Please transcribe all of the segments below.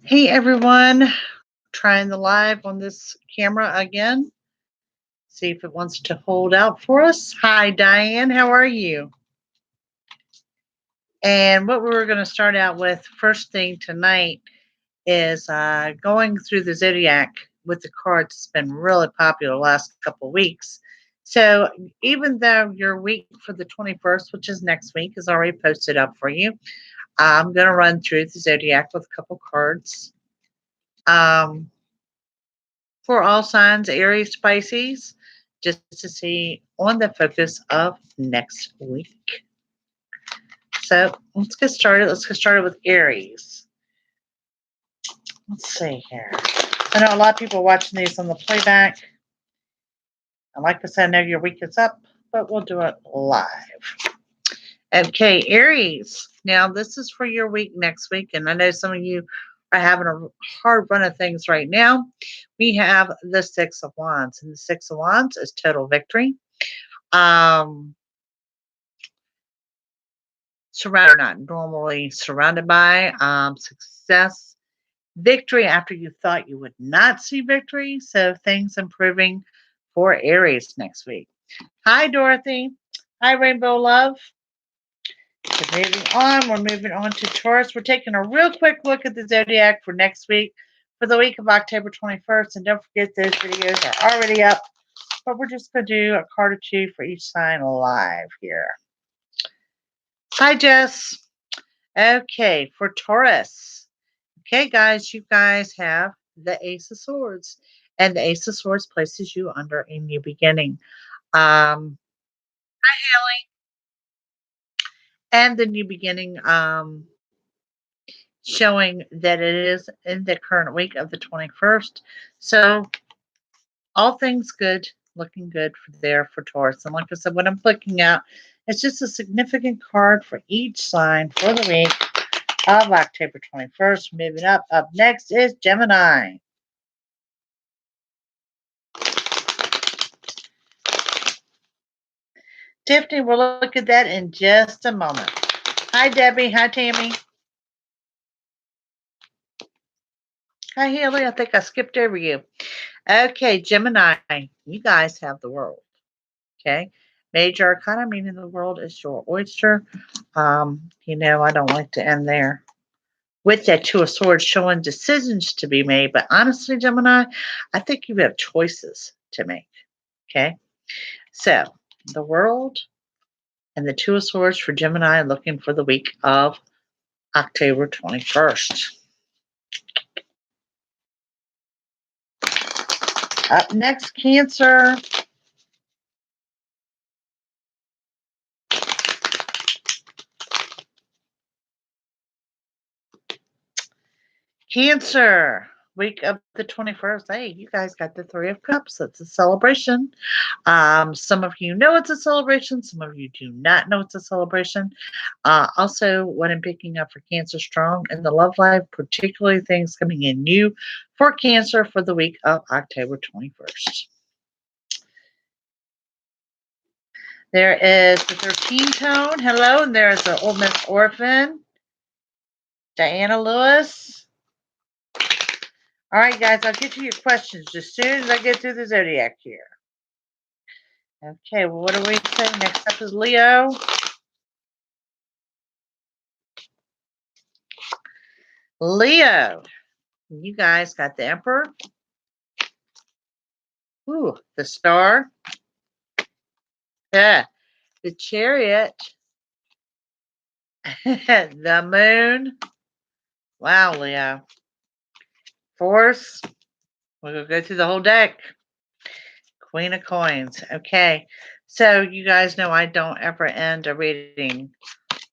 Hey everyone, trying the live on this camera again. See if it wants to hold out for us. Hi Diane, how are you? And what we were going to start out with first thing tonight is going through the Zodiac with the cards. It's been really popular the last couple of weeks. So even though your week for the 21st, which is next week, is already posted up for you, I'm going to run through the Zodiac with a couple cards. For all signs, Aries, Pisces, just to see on the focus of next week. So let's get started. Let's get started with Aries. Let's see here. I know a lot of people watching these on the playback. And like I said, I know your week is up, but we'll do it live. Okay, Aries. Now, this is for your week next week. And I know some of you are having a hard run of things right now. We have the Six of Wands. And the Six of Wands is total victory. Not normally surrounded by success, victory after you thought you would not see victory. So things improving for Aries next week. Hi, Dorothy. Hi, Rainbow Love. So moving on, we're moving on to Taurus. We're taking a real quick look at the Zodiac for next week, for the week of October 21st. And don't forget, those videos are already up, but we're just going to do a card or two for each sign live here. Hi, Jess. Okay, for Taurus. Okay, guys, you guys have the Ace of Swords. And the Ace of Swords places you under a new beginning. Hi, Haley. And the new beginning showing that it is in the current week of the 21st. So all things good, looking good for Taurus. And like I said, what I'm looking at, it's just a significant card for each sign for the week of October 21st. Moving up. Up next is Gemini. Tiffany, we'll look at that in just a moment. Hi, Debbie. Hi, Tammy. Hi, Haley. I think I skipped over you. Okay, Gemini, you guys have the world. Okay. Major Arcana, meaning the world is your oyster. I don't like to end there with that Two of Swords showing decisions to be made. But honestly, Gemini, I think you have choices to make. Okay. So the world and the Two of Swords for Gemini looking for the week of October 21st. Up next, Cancer. Cancer, week of the 21st. Hey, you guys got the Three of Cups. It's a celebration. Some of you know it's a celebration. Some of you do not know it's a celebration. Also, what I'm picking up for Cancer strong in the love life, particularly things coming in new for Cancer for the week of October 21st. There is the 13 tone. Hello, and there's the Old Miss Orphan. Diana Lewis. All right, guys, I'll get to your questions as soon as I get through the Zodiac here. Okay, well, what do we say? Next up is Leo. Leo, you guys got the Emperor. Ooh, the Star. Yeah, the Chariot. The Moon. Wow, Leo. Force. We're going to go through the whole deck. Queen of Coins. Okay, so you guys know I don't ever end a reading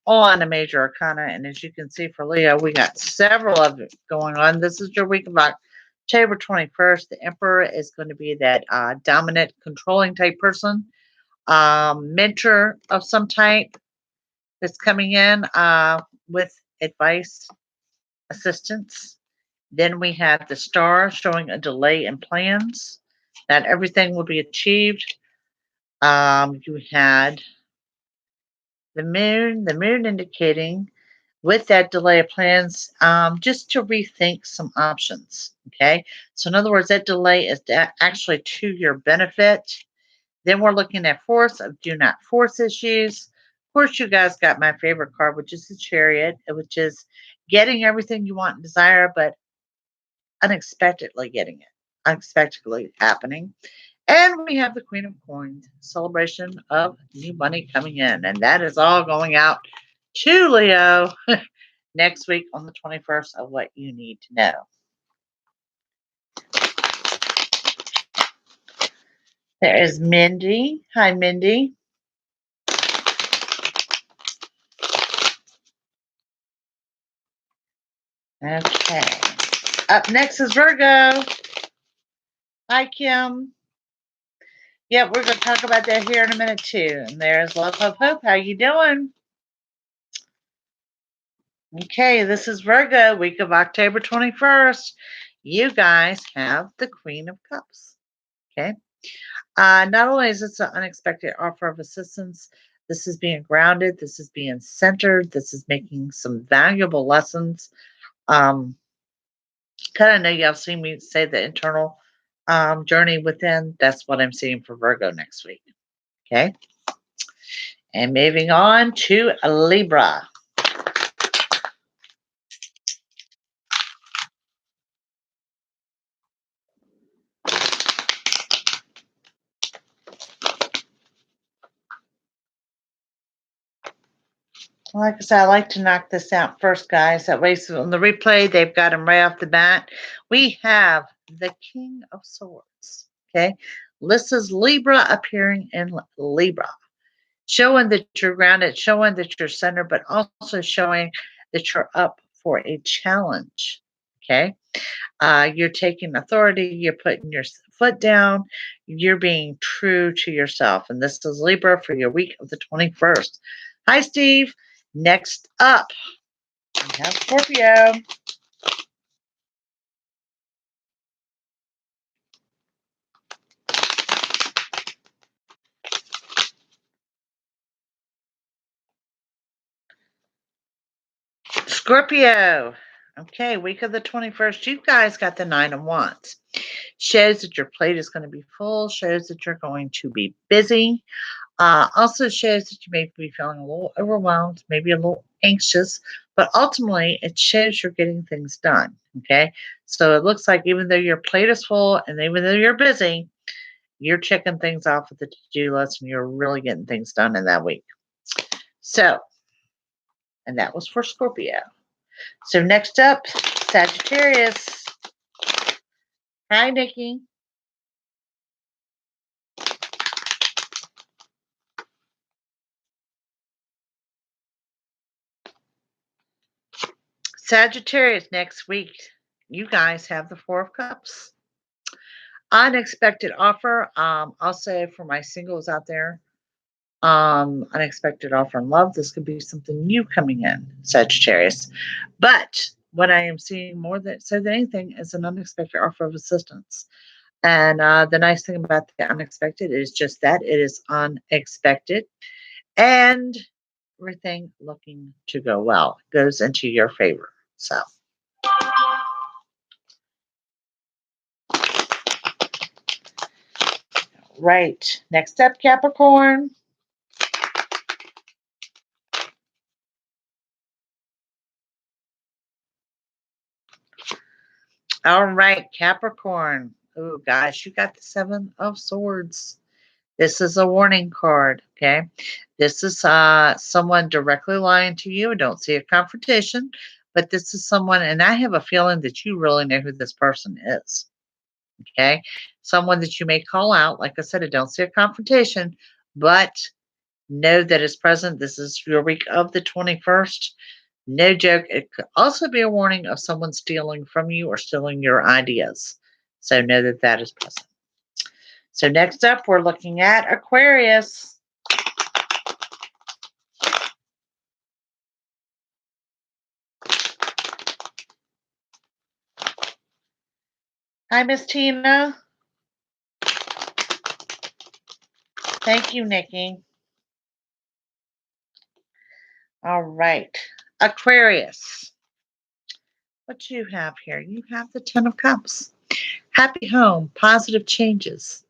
on a major arcana. And as you can see for Leo, we got several of it going on. This is your week of October 21st. The Emperor is going to be that dominant, controlling type person, mentor of some type that's coming in with advice, assistance. Then we have the Star showing a delay in plans. Not everything will be achieved. You had the moon indicating with that delay of plans, just to rethink some options. Okay. So, in other words, that delay is actually to your benefit. Then we're looking at force of do not force issues. Of course, you guys got my favorite card, which is the Chariot, which is getting everything you want and desire, but unexpectedly getting it, unexpectedly happening. And we have the Queen of Coins, celebration of new money coming in. And that is all going out to Leo next week on the 21st of what you need to know. There is Mindy. Hi, Mindy. Okay. Up next is Virgo. Hi, Kim. Yep, we're going to talk about that here in a minute, too. And there's Love, Hope, Hope. How you doing? Okay, this is Virgo, week of October 21st. You guys have the Queen of Cups. Okay. Not only is this an unexpected offer of assistance, this is being grounded, this is being centered, this is making some valuable lessons. Kind of know y'all seen me say the internal journey within. That's what I'm seeing for Virgo next week. Okay. And moving on to Libra. Like I said, I like to knock this out first, guys. That way, so on the replay, they've got them right off the bat. We have the King of Swords. Okay. This is Libra appearing in Libra, showing that you're grounded, showing that you're centered, but also showing that you're up for a challenge. Okay. You're taking authority, you're putting your foot down, you're being true to yourself. And this is Libra for your week of the 21st. Hi, Steve. Next up, we have Scorpio. Scorpio. Okay, week of the 21st. You guys got the Nine of Wands. Shows that your plate is going to be full, shows that you're going to be busy. Also shows that you may be feeling a little overwhelmed, maybe a little anxious, but ultimately it shows you're getting things done. Okay. So it looks like even though your plate is full and even though you're busy, you're checking things off with the to-do list and you're really getting things done in that week. So, and that was for Scorpio. So next up, Sagittarius. Hi, Nikki. Sagittarius next week. You guys have the Four of Cups. Unexpected offer. I'll say for my singles out there, unexpected offer in love. This could be something new coming in, Sagittarius. But what I am seeing more than so than anything is an unexpected offer of assistance. And the nice thing about the unexpected is just that it is unexpected and everything looking to go well goes into your favor. So. Right. Next up, Capricorn. All right, Capricorn. Oh, gosh, you got the Seven of Swords. This is a warning card, okay? This is someone directly lying to you. I don't see a confrontation, but this is someone, and I have a feeling that you really know who this person is, okay? Someone that you may call out. Like I said, I don't see a confrontation, but know that it's present. This is your week of the 21st. No joke. It could also be a warning of someone stealing from you or stealing your ideas. So know that that is present. So next up, we're looking at Aquarius. Hi, Miss Tina. Thank you, Nikki. All right. Aquarius. What do you have here? You have the Ten of Cups. Happy home, positive changes.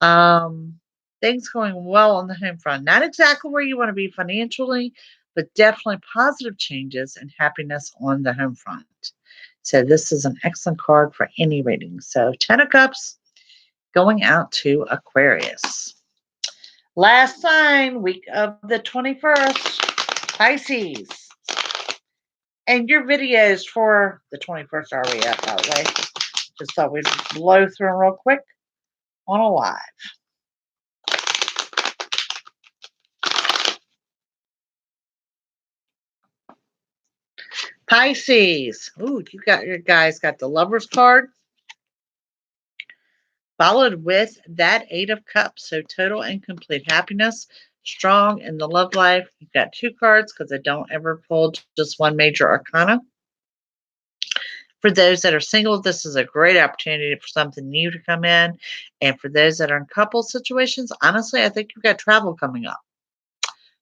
Um, Things going well on the home front. Not exactly where you want to be financially, but definitely positive changes and happiness on the home front. So this is an excellent card for any reading. So Ten of Cups going out to Aquarius. Last sign, week of the 21st, Pisces. And your videos for the 21st are already up, by the way. Just thought we'd blow through them real quick on a live. Pisces. Ooh, you got your guys got the Lovers card, followed with that Eight of Cups. So total and complete happiness, strong in the love life. You've got two cards because I don't ever pull just one major arcana. For those that are single, this is a great opportunity for something new to come in. And for those that are in couple situations, honestly, I think you've got travel coming up.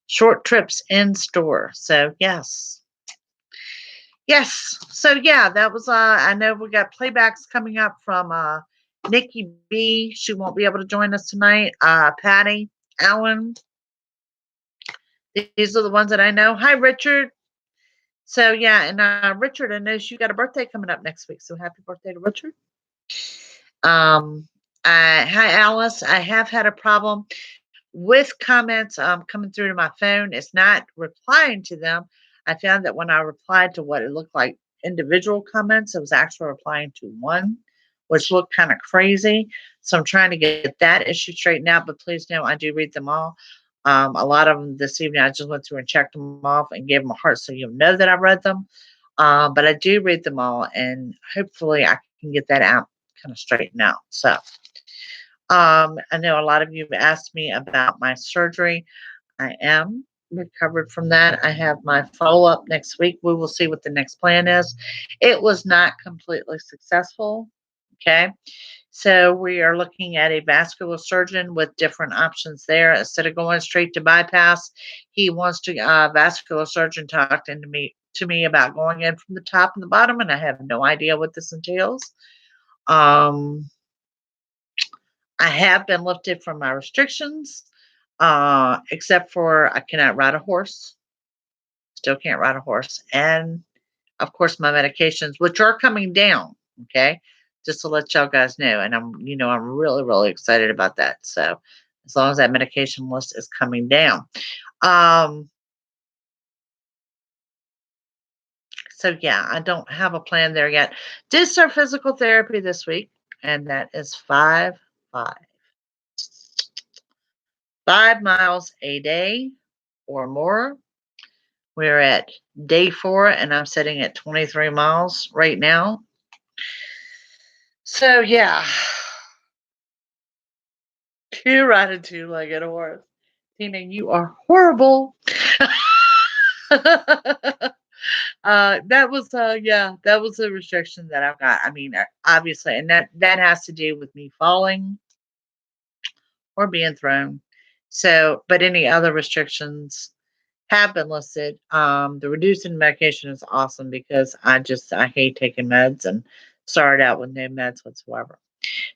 Short trips in store. So, yes. Yes. So, yeah, that was, I know we got playbacks coming up from Nikki B. She won't be able to join us tonight. Patty, Alan. These are the ones that I know. Hi, Richard. So, yeah, and Richard, I know you got a birthday coming up next week. So, happy birthday to Richard. Hi, Alice. I have had a problem with comments coming through to my phone. It's not replying to them. I found that when I replied to what it looked like individual comments, it was actually replying to one, which looked kind of crazy. So I'm trying to get that issue straightened out. But please know I do read them all. A lot of them this evening, I just went through and checked them off and gave them a heart so you'll know that I read them. But I do read them all, and hopefully I can get that out kind of straightened out. So I know a lot of you have asked me about my surgery. I am recovered from that. I have my follow up next week. We will see what the next plan is. It was not completely successful. Okay. So we are looking at a vascular surgeon with different options there. Instead of going straight to bypass, he wants to vascular surgeon talked to me about going in from the top and the bottom, and I have no idea what this entails. I have been lifted from my restrictions, except for I cannot ride a horse. Still can't ride a horse, and of course my medications, which are coming down. Okay, just to let y'all guys know, and I'm really, really excited about that. So as long as that medication list is coming down. So yeah, I don't have a plan there yet. Did start physical therapy this week, and that is 5 miles a day or more. We're at day 4, and I'm sitting at 23 miles right now. So yeah, you ride a two-legged horse. Tina, you are horrible. That was that was a restriction that I've got. I mean, obviously, and that has to do with me falling or being thrown. So, but any other restrictions have been listed. The reducing medication is awesome because I hate taking meds and started out with no meds whatsoever.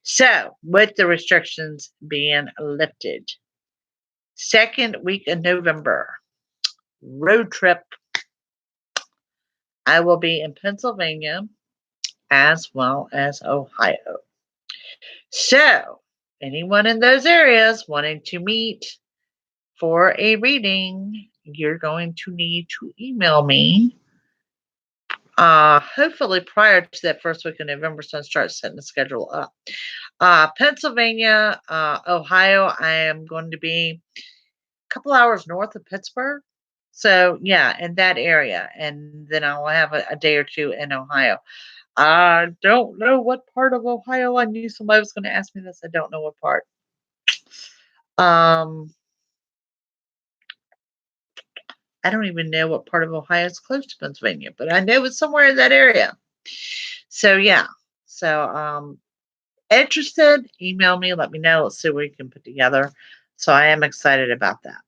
So, with the restrictions being lifted, second week of November, road trip. I will be in Pennsylvania as well as Ohio. So, anyone in those areas wanting to meet for a reading, you're going to need to email me. Hopefully prior to that first week of November, so I start setting the schedule up. Pennsylvania, Ohio, I am going to be a couple hours north of Pittsburgh. So yeah, in that area. And then I'll have a day or two in Ohio. I don't know what part of Ohio. I knew somebody was going to ask me this. I don't know what part. I don't even know what part of Ohio is close to Pennsylvania, but I know it's somewhere in that area. So yeah. So interested, email me, let me know. Let's see what we can put together. So I am excited about that.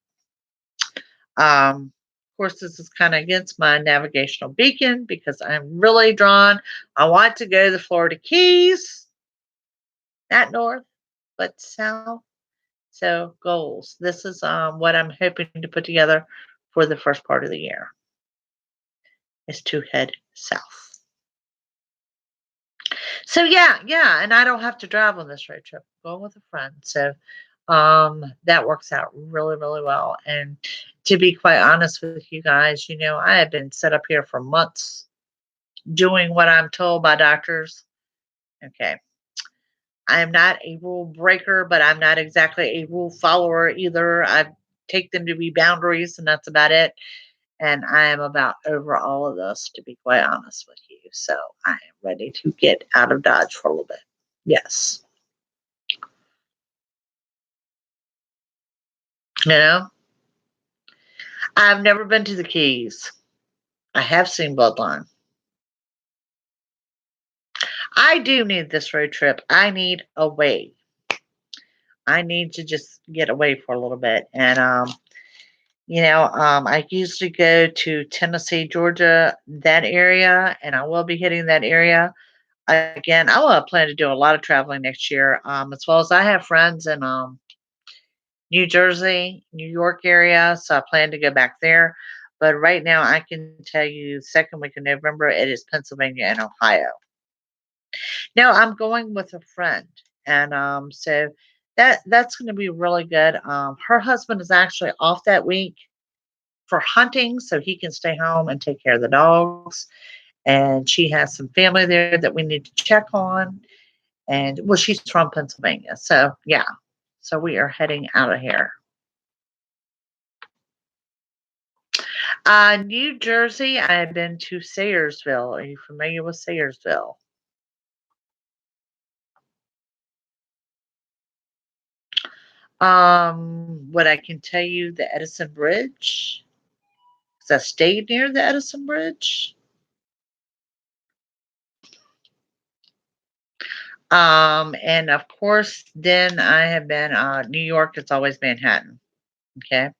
Of course, this is kind of against my navigational beacon because I'm really drawn. I want to go to the Florida Keys, not north, but south. So goals. This is what I'm hoping to put together for the first part of the year is to head south. So yeah, and I don't have to drive on this road trip. I'm going with a friend. So that works out really, really well. And to be quite honest with you guys, I have been set up here for months doing what I'm told by doctors. Okay. I am not a rule breaker, but I'm not exactly a rule follower either. I take them to be boundaries, and that's about it. And I am about over all of this, to be quite honest with you. So I am ready to get out of Dodge for a little bit. Yes. I've never been to the Keys. I have seen Bloodline. I do need this road trip. I need away. I need to just get away for a little bit. And I usually go to Tennessee, Georgia, that area, and I will be hitting that area again. I will plan to do a lot of traveling next year, as well as I have friends in New Jersey, New York area, so I plan to go back there. But right now, I can tell you, second week of November, it is Pennsylvania and Ohio. Now I'm going with a friend, and so that's going to be really good. Her husband is actually off that week for hunting, so he can stay home and take care of the dogs. And she has some family there that we need to check on. And well, she's from Pennsylvania, so yeah. So we are heading out of here. New Jersey, I have been to Sayersville. Are you familiar with Sayersville? What I can tell you, the Edison Bridge, because I stayed near the Edison Bridge. And of course, then I have been New York. It's always Manhattan. Okay.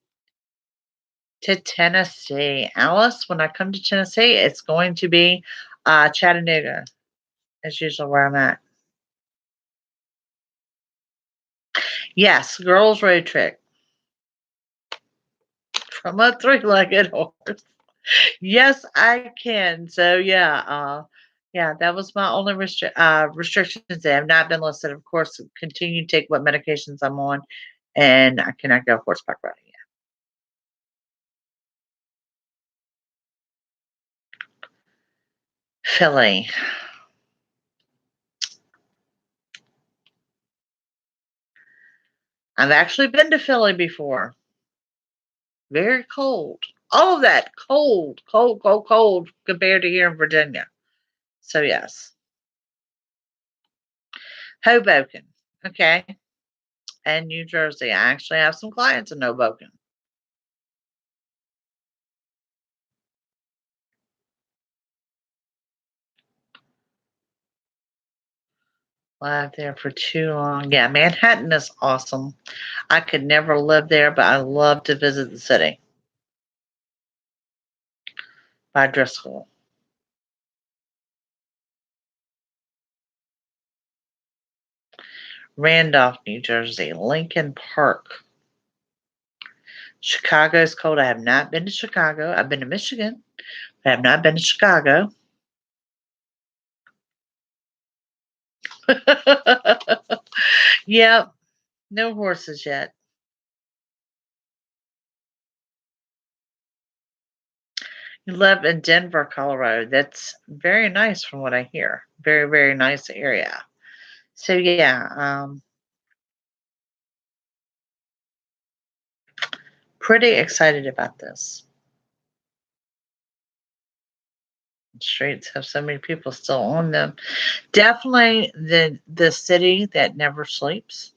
To Tennessee, Alice. When I come to Tennessee, it's going to be Chattanooga. That's usually where I'm at. Yes, girls road trip from a three-legged horse. Yes, I can. So yeah, that was my only restrictions. They have not been listed. Of course, continue to take what medications I'm on, and I cannot go horseback riding yet. Philly. I've actually been to Philly before. Very cold. All of that cold, cold, cold, cold compared to here in Virginia. So yes, Hoboken. Okay, and New Jersey. I actually have some clients in Hoboken. Lived there for too long. Yeah, Manhattan is awesome. I could never live there, but I love to visit the city by Driscoll. Randolph, New Jersey. Lincoln Park. Chicago is cold. I have not been to Chicago. I've been to Michigan. I have not been to Chicago. Yep, no horses yet. You live in Denver, Colorado. That's very nice from what I hear. Very, very nice area. So yeah, pretty excited about this. Streets have so many people still on them. Definitely the city that never sleeps.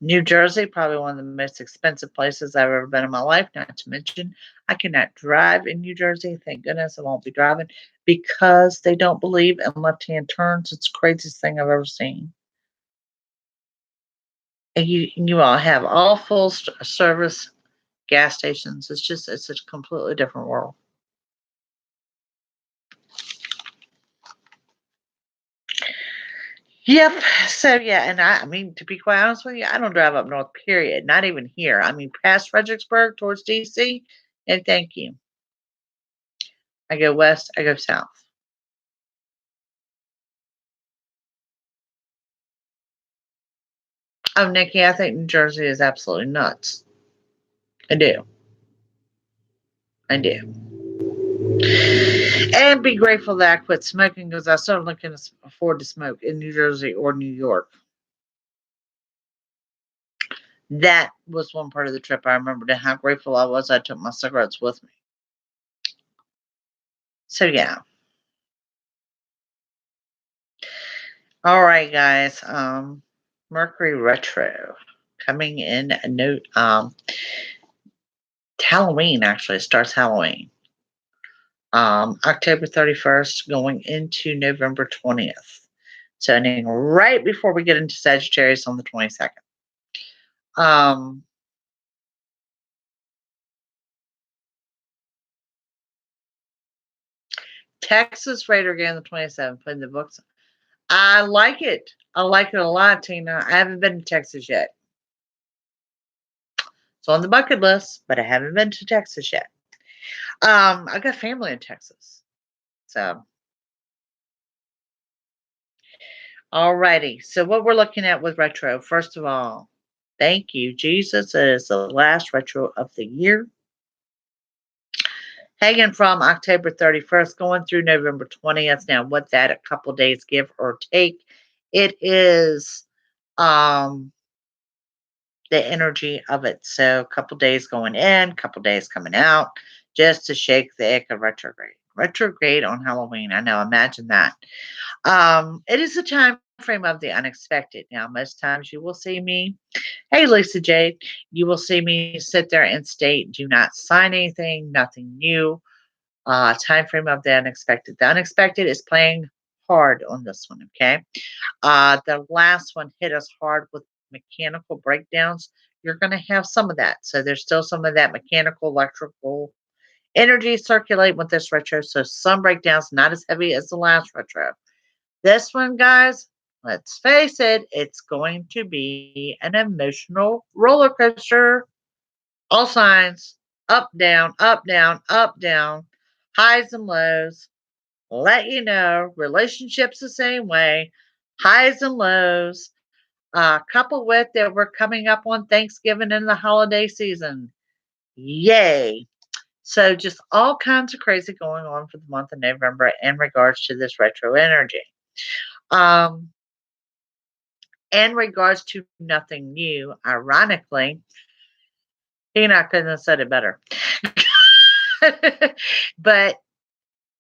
New Jersey, probably one of the most expensive places I've ever been in my life. Not to mention, I cannot drive in New Jersey. Thank goodness I won't be driving because they don't believe in left-hand turns. It's the craziest thing I've ever seen. And you all have all full service gas stations. It's a completely different world. Yep. So yeah, and I mean, to be quite honest with you, I don't drive up north, period. Not even here. I mean, past Fredericksburg towards DC, and thank you. I go west, I go south. Oh, Nikki, I think New Jersey is absolutely nuts. I do. I do. And be grateful that I quit smoking because I certainly can afford to smoke in New Jersey or New York. That was one part of the trip I remembered and how grateful I was I took my cigarettes with me. So yeah. All right, guys. Mercury retro coming in a note. Halloween actually starts Halloween. October 31st going into November 20th. So ending right before we get into Sagittarius on the 22nd. Texas Raider game on the 27th, putting the books. I like it. I like it a lot, Tina. I haven't been to Texas yet. It's on the bucket list, but I haven't been to Texas yet. I got family in Texas. So alrighty. So what we're looking at with retro, first of all, thank you, Jesus. It is the last retro of the year. Hanging from October 31st, going through November 20th. Now, what that a couple days give or take, it is the energy of it. So a couple days going in, couple days coming out, just to shake the ick of retrograde. Retrograde on Halloween. I know, imagine that. It is a time frame of the unexpected. Now, most times you will see me, hey Lisa J, you will see me sit there and state, do not sign anything, nothing new. Time frame of the unexpected. The unexpected is playing hard on this one, okay? The last one hit us hard with mechanical breakdowns. You're going to have some of that. So there's still some of that mechanical, electrical energy circulate with this retro. So some breakdowns, not as heavy as the last retro. This one, guys, let's face it, it's going to be an emotional roller coaster. All signs up, down, up, down, up, down, highs and lows. Let you know, relationships the same way, highs and lows. Coupled with that, we're coming up on Thanksgiving and the holiday season. Yay. So, just all kinds of crazy going on for the month of November in regards to this retro energy. Um, in regards to nothing new, ironically, Enoch couldn't have said it better. But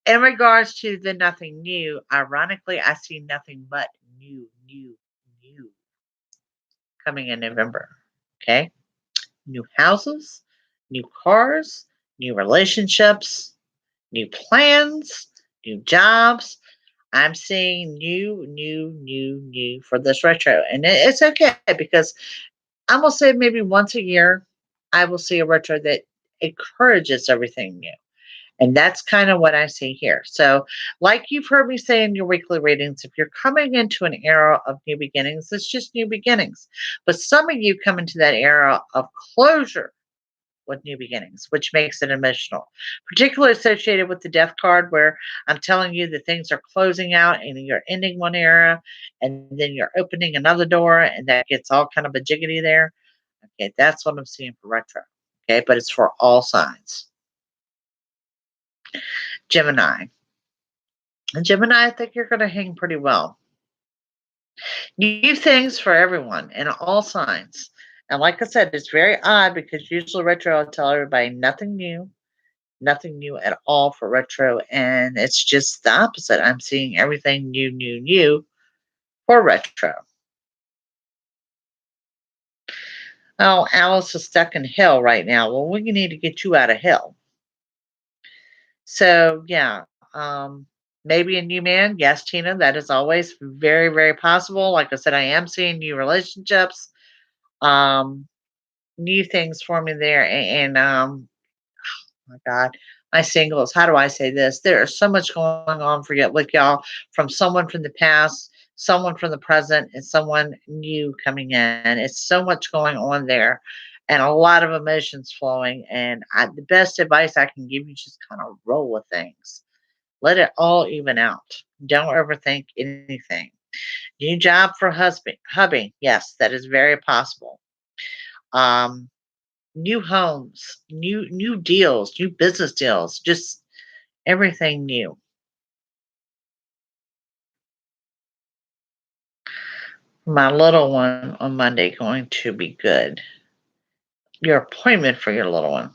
in regards to the nothing new, ironically, I see nothing but new coming in November. Okay. New houses, new cars, new relationships, new plans, new jobs. I'm seeing new for this retro. And it's okay because I'm going to say maybe once a year, I will see a retro that encourages everything new. And that's kind of what I see here. So, like you've heard me say in your weekly readings, if you're coming into an era of new beginnings, it's just new beginnings. But some of you come into that era of closure with new beginnings, which makes it emotional, particularly associated with the death card, where I'm telling you that things are closing out and you're ending one era and then you're opening another door, and that gets all kind of a jiggity there. Okay, that's what I'm seeing for retro. Okay, but it's for all signs. Gemini. And Gemini, I think you're going to hang pretty well. New things for everyone and all signs. And like I said, it's very odd because usually retro, I'll tell everybody nothing new at all for retro. And it's just the opposite. I'm seeing everything new for retro. Oh, Alice is stuck in hell right now. Well, we need to get you out of hell. So, yeah, maybe a new man. Yes, Tina, that is always very, very possible. Like I said, I am seeing new relationships. Um, new things for me there. And my God, my singles. How do I say this? There is so much going on for you, like y'all, from someone from the past, someone from the present, and someone new coming in. It's so much going on there, and a lot of emotions flowing. And the best advice I can give you: just kind of roll with things. Let it all even out. Don't overthink anything. New job for hubby. Yes, that is very possible. Um, New homes, new deals, new business deals, just everything new. My little one on Monday going to be good. Your appointment for your little one.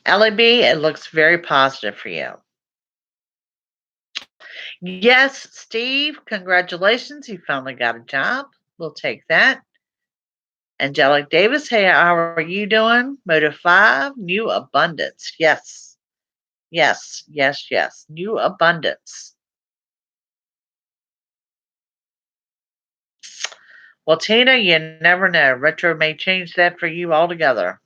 LAB, it looks very positive for you. Yes, Steve, congratulations. You finally got a job. We'll take that. Angelic Davis, hey, how are you doing? Motive 5, new abundance. Yes, yes, yes, yes. New abundance. Well, Tina, you never know. Retro may change that for you altogether.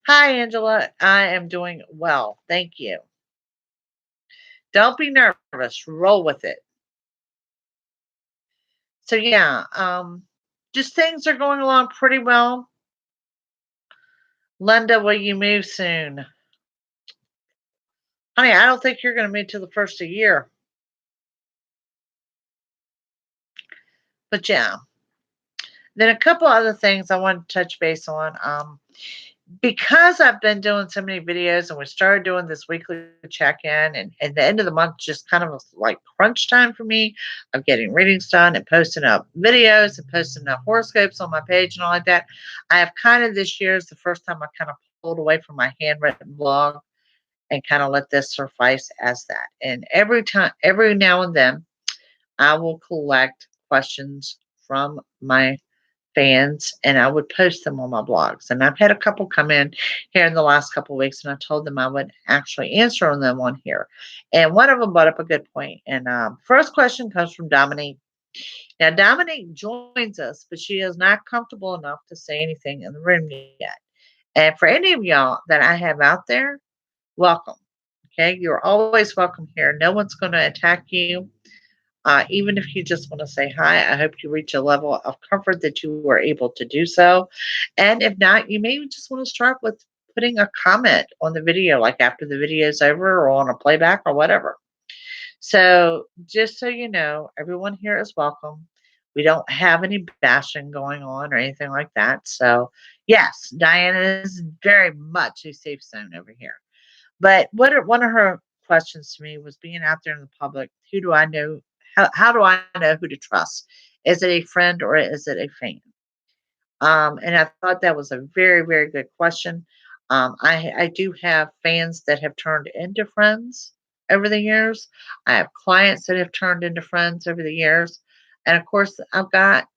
Hi, Angela. I am doing well. Thank you. Don't be nervous. Roll with it. So yeah, just things are going along pretty well. Linda, will you move soon? Honey, I don't think you're going to move till the first of the year. But yeah. Then a couple other things I want to touch base on. Because I've been doing so many videos and we started doing this weekly check-in and the end of the month just kind of was like crunch time for me of getting readings done and posting up videos and posting up horoscopes on my page and all like that. I have kind of this year is the first time I kind of pulled away from my handwritten blog and kind of let this suffice as that. And every now and then I will collect questions from my fans and I would post them on my blogs. And I've had a couple come in here in the last couple of weeks and I told them I would actually answer on them on here. And one of them brought up a good point. And first question comes from Dominique. Now, Dominique joins us, but she is not comfortable enough to say anything in the room yet. And for any of y'all that I have out there, welcome. Okay, you're always welcome here. No one's going to attack you. Even if you just want to say hi, I hope you reach a level of comfort that you were able to do so. And if not, you maybe just want to start with putting a comment on the video, like after the video is over or on a playback or whatever. So, just so you know, everyone here is welcome. We don't have any bashing going on or anything like that. So, yes, Diana is very much a safe zone over here. But one of her questions to me was being out there in the public, who do I know? How do I know who to trust? Is it a friend or is it a fan? And I thought that was a very, very good question. I do have fans that have turned into friends over the years. I have clients that have turned into friends over the years. And of course, I've got,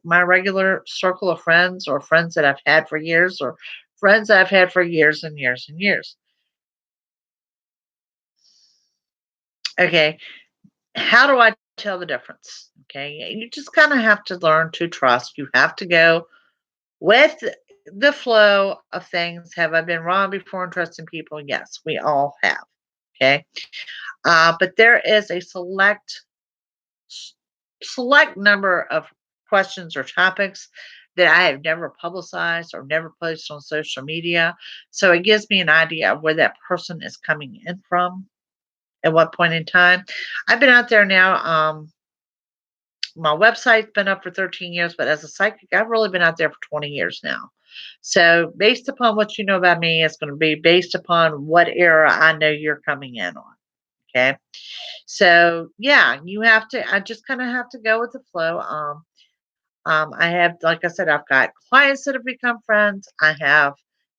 my regular circle of friends or friends that I've had for years or friends I've had for years and years and years. Okay. How do I tell the difference? Okay. You just kind of have to learn to trust. You have to go with the flow of things. Have I been wrong before in trusting people? Yes, we all have. Okay. But there is a select number of questions or topics that I have never publicized or never posted on social media. So it gives me an idea of where that person is coming in from at what point in time. I've been out there now. My website's been up for 13 years, but as a psychic, I've really been out there for 20 years now. So, based upon what you know about me, it's going to be based upon what era I know you're coming in on. Okay. So, yeah, I just kind of have to go with the flow. I have, like I said, I've got clients that have become friends. I have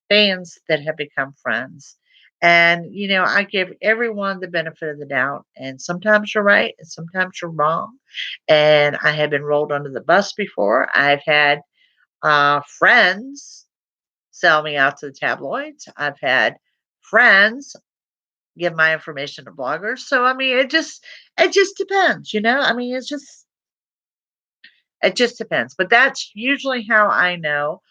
fans that have become friends. And, I give everyone the benefit of the doubt. And sometimes you're right and sometimes you're wrong. And I have been rolled under the bus before. I've had friends sell me out to the tabloids. I've had friends give my information to bloggers. So I mean, it just depends, I mean, it just depends. But that's usually how I know.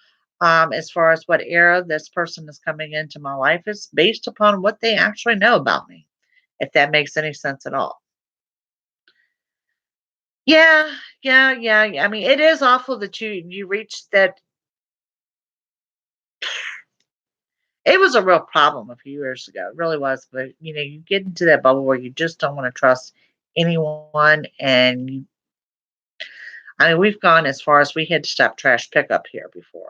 As far as what era this person is coming into my life is based upon what they actually know about me, if that makes any sense at all. Yeah, yeah. I mean, it is awful that you reached that. It was a real problem a few years ago. It really was. But you get into that bubble where you just don't want to trust anyone. And I mean, we've gone as far as we had to stop trash pickup here before.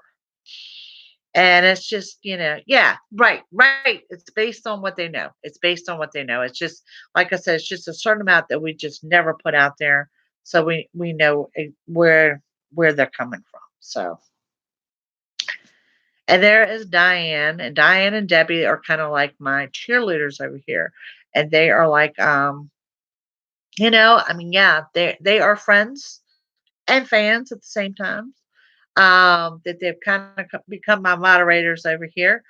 And it's just, yeah, right. It's based on what they know. It's based on what they know. It's just, like I said, it's just a certain amount that we just never put out there, so we know where they're coming from. So, and there is Diane, and Diane and Debbie are kind of like my cheerleaders over here, and they are like, I mean, yeah, they are friends and fans at the same time. That they've kind of become my moderators over here.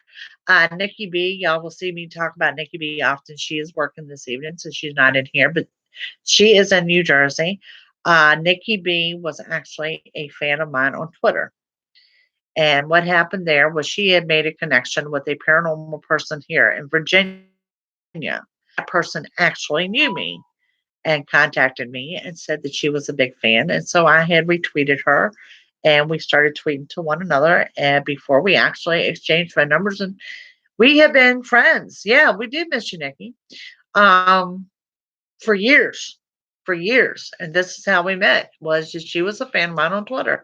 Nikki B, y'all will see me talk about Nikki B often. She is working this evening, so she's not in here, but she is in New Jersey. Nikki B was actually a fan of mine on Twitter. And what happened there was she had made a connection with a paranormal person here in Virginia. That person actually knew me and contacted me and said that she was a big fan. And so I had retweeted her and we started tweeting to one another. And before we actually exchanged phone numbers, and we have been friends. Yeah, we did miss you, Nikki. Um, for years. For years. And this is how we met. Was just she was a fan of mine on Twitter.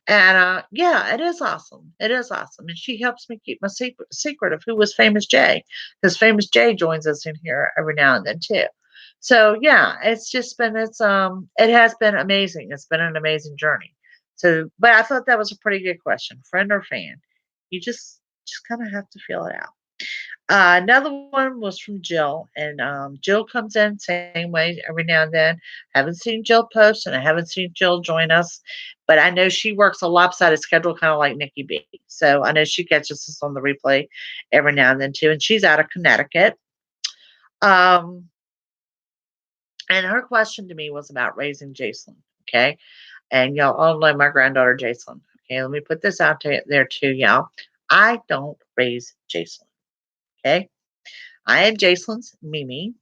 And yeah, it is awesome. It is awesome. And she helps me keep my secret of who was Famous Jay. Because Famous Jay joins us in here every now and then too. So yeah, it's just been it has been amazing. It's been an amazing journey. So but I thought that was a pretty good question. Friend or fan? You just kind of have to feel it out. Another one was from Jill, and Jill comes in same way every now and then. Haven't seen Jill post, and I haven't seen Jill join us, but I know she works a lopsided schedule, kind of like Nikki B. So I know she catches us on the replay every now and then too, and she's out of Connecticut. Um, and her question to me was about raising Jason. Okay, and y'all all know my granddaughter Jason. Okay, let me put this out there too, y'all. I don't raise Jason. Okay, I am Jacelyn's Mimi.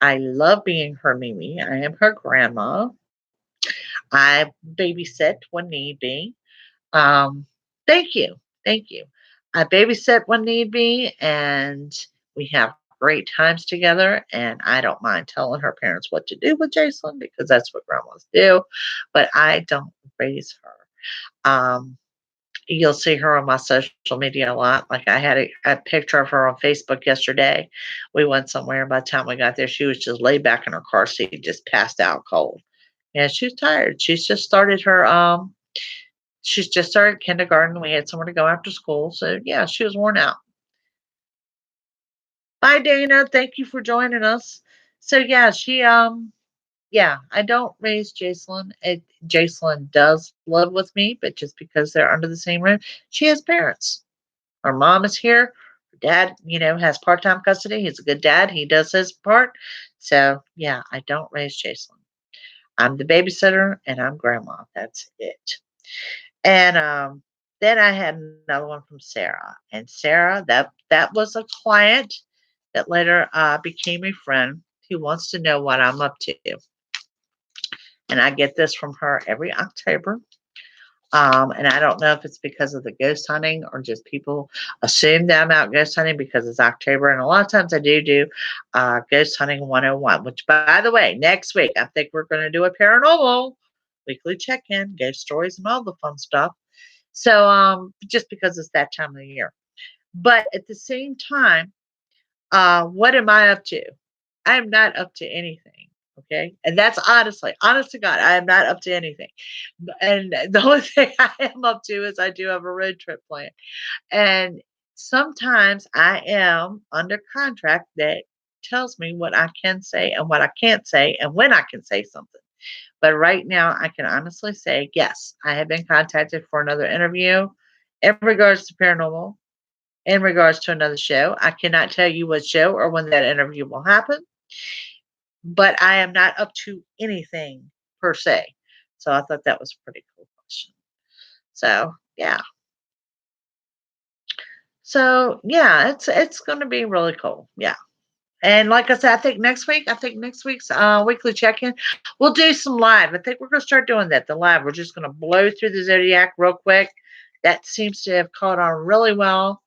I love being her Mimi. I am her grandma. I babysit when need be. Um, thank you. Thank you. I babysit when need be, and we have great times together. And I don't mind telling her parents what to do with Jason because that's what grandmas do, but I don't raise her. You'll see her on my social media a lot. Like I had a picture of her on Facebook yesterday. We went somewhere. By the time we got there, she was just laid back in her car seat, just passed out cold. And she's tired. She's just started kindergarten. We had somewhere to go after school. So yeah, she was worn out. Bye, Dana. Thank you for joining us. So yeah, yeah, I don't raise Jacelyn. Jacelyn does live with me, but just because they're under the same roof, she has parents. Our mom is here. Her dad, has part-time custody. He's a good dad. He does his part. So yeah, I don't raise Jason. I'm the babysitter and I'm grandma. That's it. And then I had another one from Sarah. And Sarah, that was a client that later became a friend who wants to know what I'm up to. And I get this from her every October. And I don't know if it's because of the ghost hunting or just people assume that I'm out ghost hunting because it's October. And a lot of times I do ghost hunting 101, which, by the way, next week, I think we're going to do a paranormal weekly check in, ghost stories, and all the fun stuff. So, just because it's that time of the year. But at the same time, what am I up to? I am not up to anything. Okay. And that's honest to God, I am not up to anything. And the only thing I am up to is I do have a road trip plan. And sometimes I am under contract that tells me what I can say and what I can't say and when I can say something. But right now, I can honestly say, yes, I have been contacted for another interview in regards to paranormal, in regards to another show. I cannot tell you what show or when that interview will happen, but I am not up to anything per se. So I thought that was a pretty cool question. So, yeah. So yeah, it's going to be really cool. Yeah. And like I said, I think next week's weekly check-in, we'll do some live. I think we're going to start doing that. The live, we're just going to blow through the zodiac real quick. That seems to have caught on really well.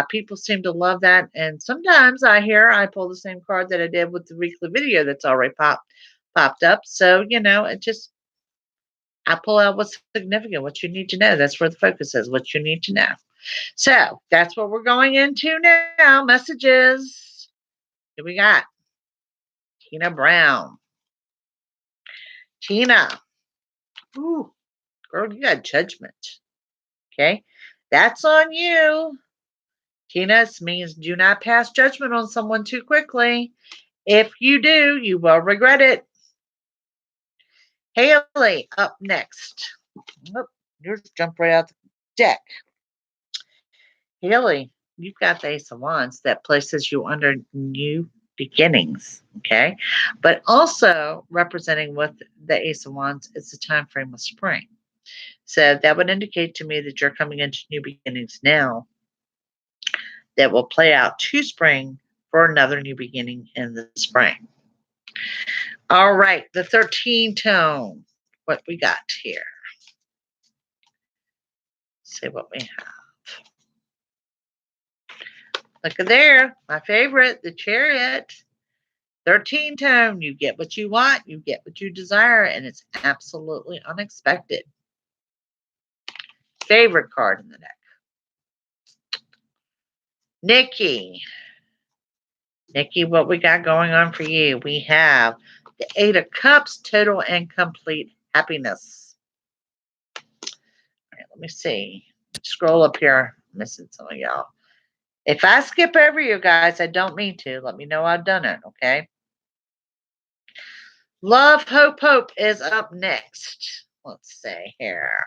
People seem to love that, and sometimes I pull the same card that I did with the weekly video that's already popped up. So it just I pull out what's significant, what you need to know. That's where the focus is, what you need to know. So that's what we're going into now. Messages. Here we got Tina Brown. Tina. Ooh, girl, you got judgment. Okay. That's on you. Tina means do not pass judgment on someone too quickly. If you do, you will regret it. Haley up next. Oh, yours jumped right out the deck. Haley, you've got the Ace of Wands that places you under new beginnings, okay? But also representing with the Ace of Wands is the time frame of spring. So that would indicate to me that you're coming into new beginnings now that will play out to spring for another new beginning in the spring. All right, the 13 tone. What we got here? Let's see what we have. Look at there, my favorite, the Chariot. 13 tone, you get what you want, you get what you desire, and it's absolutely unexpected. Favorite card in the deck. Nikki. Nikki, what we got going on for you? We have the 8 of Cups, total and complete happiness. All right, let me see. Scroll up here. I'm missing some of y'all. If I skip over you guys, I don't mean to. Let me know I've done it, okay? Love, Hope is up next. Let's see here.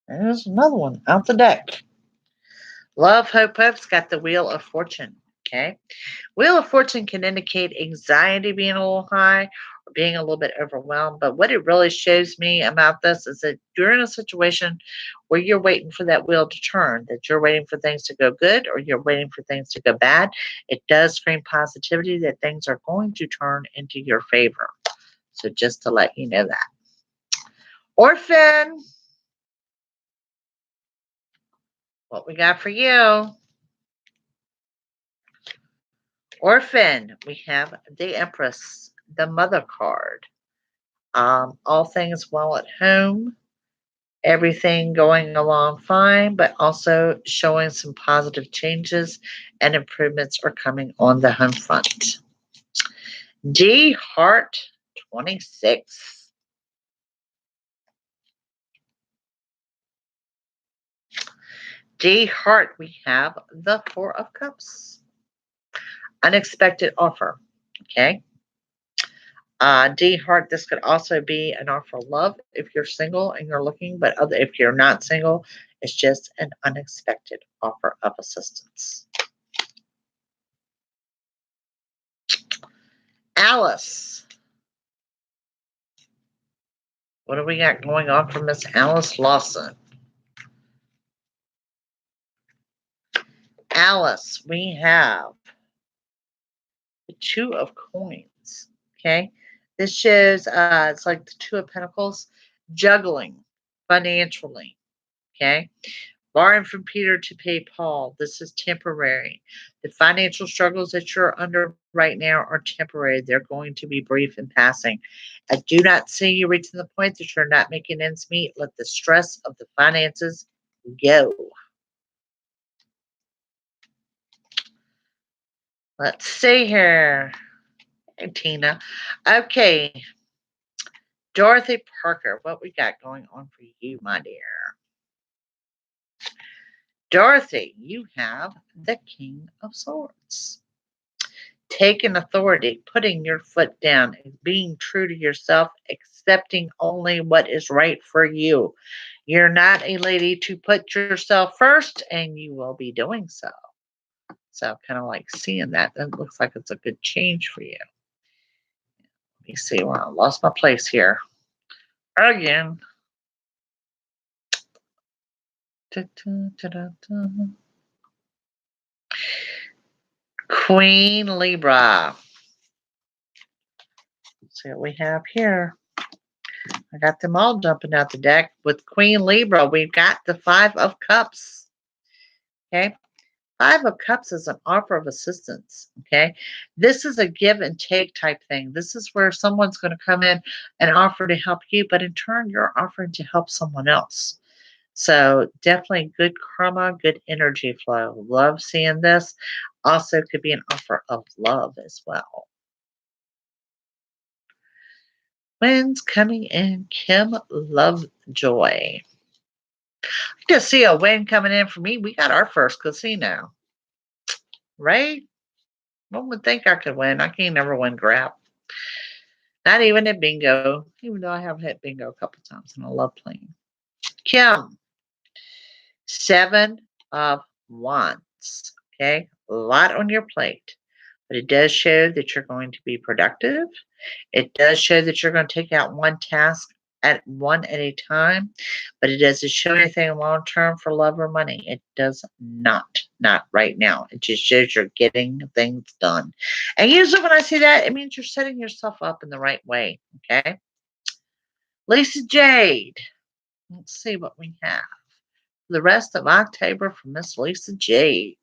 There's another one out the deck. Love, Hope's got the Wheel of Fortune, okay? Wheel of Fortune can indicate anxiety being a little high or being a little bit overwhelmed. But what it really shows me about this is that you're in a situation where you're waiting for that wheel to turn, that you're waiting for things to go good or you're waiting for things to go bad. It does scream positivity that things are going to turn into your favor. So just to let you know that. Orphan, what we got for you? Orphan, we have the Empress, the Mother card. All things well at home, everything going along fine, but also showing some positive changes and improvements are coming on the home front. D Heart 26. D Heart, we have the 4 of Cups. Unexpected offer. Okay. D Heart, this could also be an offer of love if you're single and you're looking, but if you're not single, it's just an unexpected offer of assistance. Alice. What do we got going on for Miss Alice Lawson? Alice, we have the 2 of Coins. Okay. This shows it's like the 2 of Pentacles, juggling financially. Okay. Borrowing from Peter to pay Paul. This is temporary. The financial struggles that you're under right now are temporary. They're going to be brief and passing. I do not see you reaching the point that you're not making ends meet. Let the stress of the finances go. Let's see here. Hey, Tina. Okay. Dorothy Parker, what we got going on for you, my dear? Dorothy, you have the King of Swords. Taking authority, putting your foot down, being true to yourself, accepting only what is right for you. You're not a lady to put yourself first, and you will be doing so. So kind of like seeing that. That looks like it's a good change for you. Let me see. Well, I lost my place here. Again. Da, da, da, da, da. Queen Libra. Let's see what we have here. I got them all jumping out the deck. With Queen Libra, we've got the Five of Cups. Okay. Five of Cups is an offer of assistance. Okay. This is a give and take type thing. This is where someone's going to come in and offer to help you, but in turn, you're offering to help someone else. So definitely good karma, good energy flow. Love seeing this. Also could be an offer of love as well. Winds coming in, Kim Lovejoy. I just see a win coming in for me. We got our first casino, right? One would think I could win. I can't never win crap. Not even at bingo, even though I have hit bingo a couple times and I love playing. Kim, 7 of Wands. Okay, a lot on your plate, but it does show that you're going to be productive. It does show that you're going to take out one task at a time, but it doesn't show anything long term for love or money. It does not right now. It just shows you're getting things done. And usually when I see that, it means you're setting yourself up in the right way. Okay. Lisa Jade. Let's see what we have. The rest of October from Miss Lisa Jade.